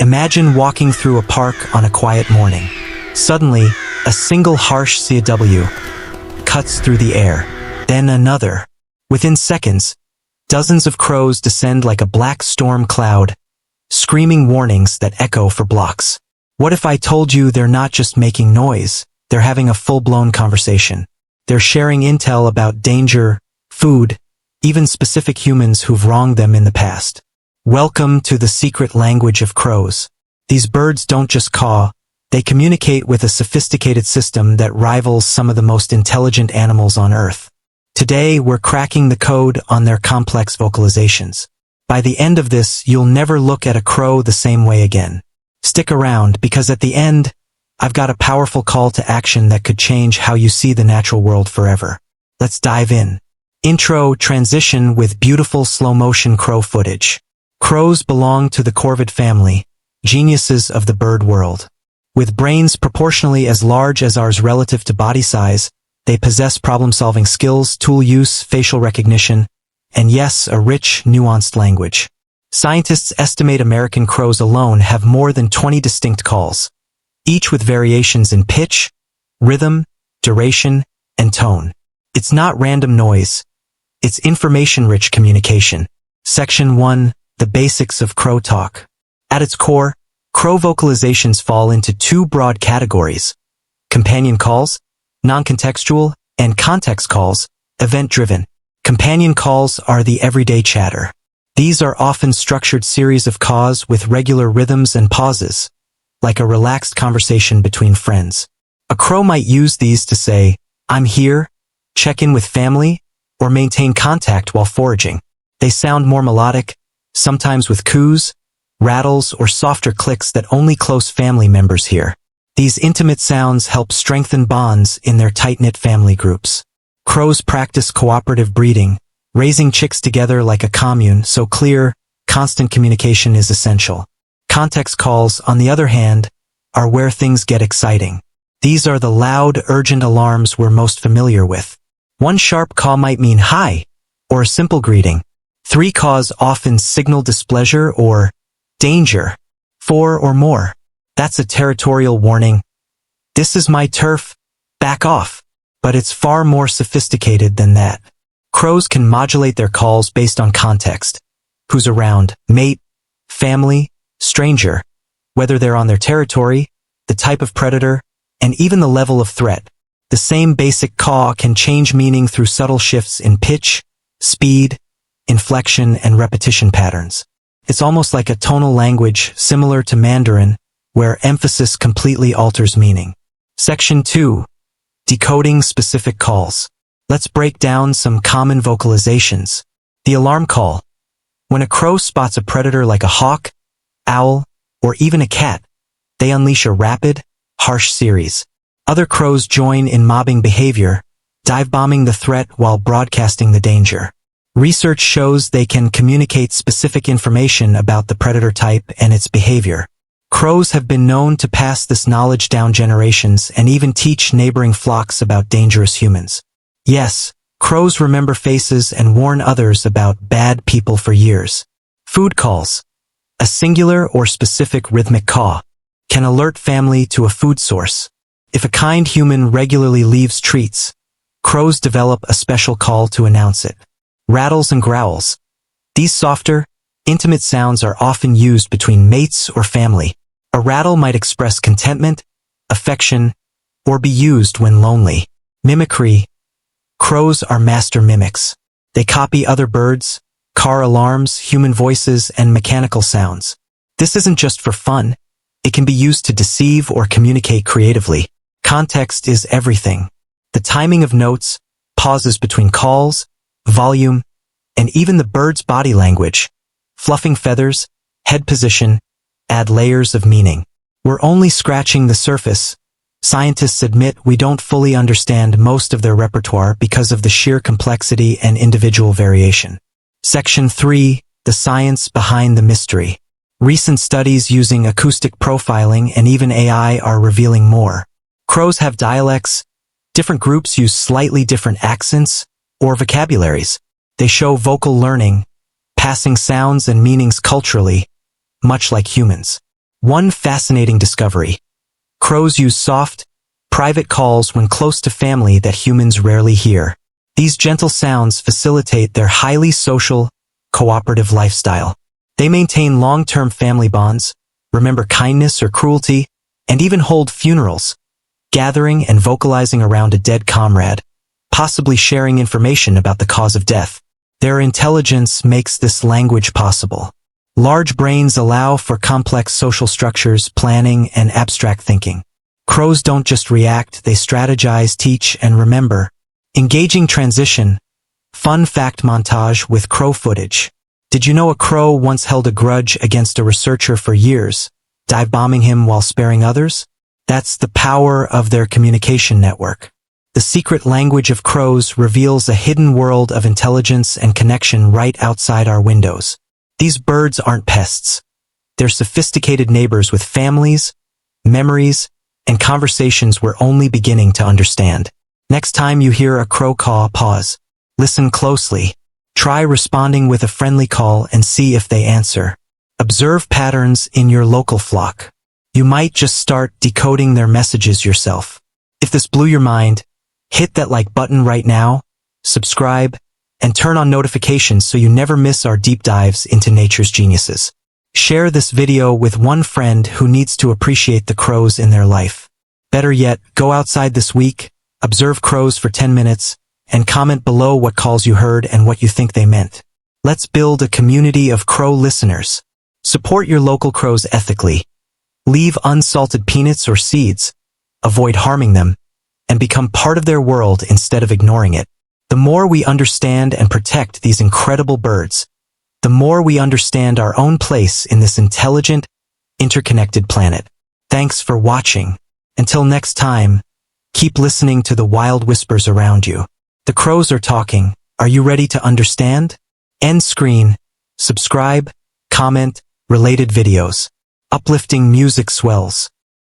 Imagine walking through a park on a quiet morning. Suddenly, a single harsh CW cuts through the air, then another. Within seconds, dozens of crows descend like a black storm cloud, screaming warnings that echo for blocks. What if I told you they're not just making noise, they're having a full-blown conversation? They're sharing intel about danger, food, even specific humans who've wronged them in the past. Welcome to the secret language of crows. These birds don't just caw, they communicate with a sophisticated system that rivals some of the most intelligent animals on Earth. Today, we're cracking the code on their complex vocalizations. By the end of this, you'll never look at a crow the same way again. Stick around, because at the end, I've got a powerful call to action that could change how you see the natural world forever. Let's dive in. Intro transition with beautiful slow-motion crow footage. Crows belong to the corvid family, geniuses of the bird world. With brains proportionally as large as ours relative to body size, they possess problem-solving skills, tool use, facial recognition, and yes, a rich, nuanced language. Scientists estimate American crows alone have more than 20 distinct calls, each with variations in pitch, rhythm, duration, and tone. It's not random noise. It's information-rich communication. Section 1. The basics of crow talk. At its core, crow vocalizations fall into two broad categories: companion calls, non-contextual, and context calls, event-driven. Companion calls are the everyday chatter. These are often structured series of caws with regular rhythms and pauses, like a relaxed conversation between friends. A crow might use these to say, "I'm here," check in with family, or maintain contact while foraging. They sound more melodic, sometimes with coos, rattles, or softer clicks that only close family members hear. These intimate sounds help strengthen bonds in their tight-knit family groups. Crows practice cooperative breeding, raising chicks together like a commune, so clear, constant communication is essential. Context calls, on the other hand, are where things get exciting. These are the loud, urgent alarms we're most familiar with. One sharp caw might mean hi, or a simple greeting. 3 caws often signal displeasure or danger. 4 or more. That's a territorial warning. This is my turf, back off. But it's far more sophisticated than that. Crows can modulate their calls based on context. Who's around, mate, family, stranger, whether they're on their territory, the type of predator, and even the level of threat. The same basic caw can change meaning through subtle shifts in pitch, speed, inflection, and repetition patterns. It's almost like a tonal language similar to Mandarin, where emphasis completely alters meaning. Section 2. Decoding specific calls. Let's break down some common vocalizations. The alarm call. When a crow spots a predator like a hawk, owl, or even a cat, they unleash a rapid, harsh series. Other crows join in mobbing behavior, dive-bombing the threat while broadcasting the danger. Research shows they can communicate specific information about the predator type and its behavior. Crows have been known to pass this knowledge down generations and even teach neighboring flocks about dangerous humans. Yes, crows remember faces and warn others about bad people for years. Food calls. A singular or specific rhythmic caw can alert family to a food source. If a kind human regularly leaves treats, crows develop a special call to announce it. Rattles and growls. These softer, intimate sounds are often used between mates or family. A rattle might express contentment, affection, or be used when lonely. Mimicry. Crows are master mimics. They copy other birds, car alarms, human voices, and mechanical sounds. This isn't just for fun. It can be used to deceive or communicate creatively. Context is everything. The timing of notes, pauses between calls, volume, and even the bird's body language, fluffing feathers, head position, add layers of meaning. We're only scratching the surface. Scientists admit we don't fully understand most of their repertoire because of the sheer complexity and individual variation. Section 3. The science behind the mystery. Recent studies using acoustic profiling and even AI are revealing more. Crows have dialects. Different groups use slightly different accents or vocabularies. They show vocal learning, passing sounds and meanings culturally, much like humans. One fascinating discovery. Crows use soft, private calls when close to family that humans rarely hear. These gentle sounds facilitate their highly social, cooperative lifestyle. They maintain long-term family bonds, remember kindness or cruelty, and even hold funerals, gathering and vocalizing around a dead comrade, possibly sharing information about the cause of death. Their intelligence makes this language possible. Large brains allow for complex social structures, planning, and abstract thinking. Crows don't just react, they strategize, teach, and remember. Engaging transition. Fun fact montage with crow footage. Did you know a crow once held a grudge against a researcher for years, dive-bombing him while sparing others? That's the power of their communication network. The secret language of crows reveals a hidden world of intelligence and connection right outside our windows. These birds aren't pests. They're sophisticated neighbors with families, memories, and conversations we're only beginning to understand. Next time you hear a crow caw, pause. Listen closely. Try responding with a friendly call and see if they answer. Observe patterns in your local flock. You might just start decoding their messages yourself. If this blew your mind, hit that like button right now, subscribe, and turn on notifications so you never miss our deep dives into nature's geniuses. Share this video with one friend who needs to appreciate the crows in their life. Better yet, go outside this week, observe crows for 10 minutes, and comment below what calls you heard and what you think they meant. Let's build a community of crow listeners. Support your local crows ethically. Leave unsalted peanuts or seeds, avoid harming them, and become part of their world instead of ignoring it. The more we understand and protect these incredible birds, the more we understand our own place in this intelligent, interconnected planet. Thanks for watching. Until next time, keep listening to the wild whispers around you. The crows are talking. Are you ready to understand? End screen. Subscribe, comment, related videos. Uplifting music swells.